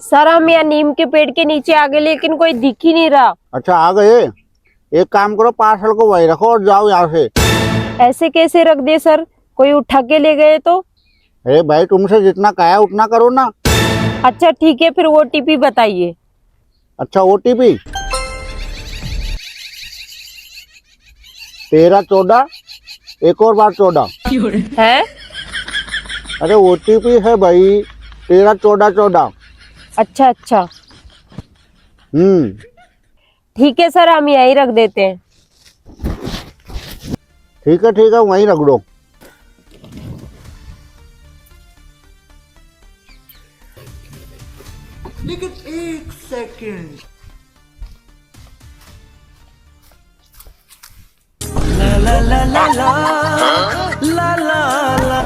Sir हम यहाँ नीम के पेड़ के नीचे आ गए लेकिन कोई दिख ही नहीं रहा। अच्छा आ गए। एक काम करो, पार्सल को वही रखो और जाओ यहाँ से। ऐसे कैसे रख दे सर, कोई उठा के ले गए तो? अरे भाई, तुमसे जितना कहा उतना करो ना। अच्छा ठीक है, फिर OTP बताइए। अच्छा OTP 1314, एक और बार 14 है? अरे OTP है भाई 131414। अच्छा अच्छा ठीक है सर, हम यहीं रख देते हैं। ठीक है वहीं रख दो। लेकिन एक सेकंड, ला ला ला ला ला ला ला ला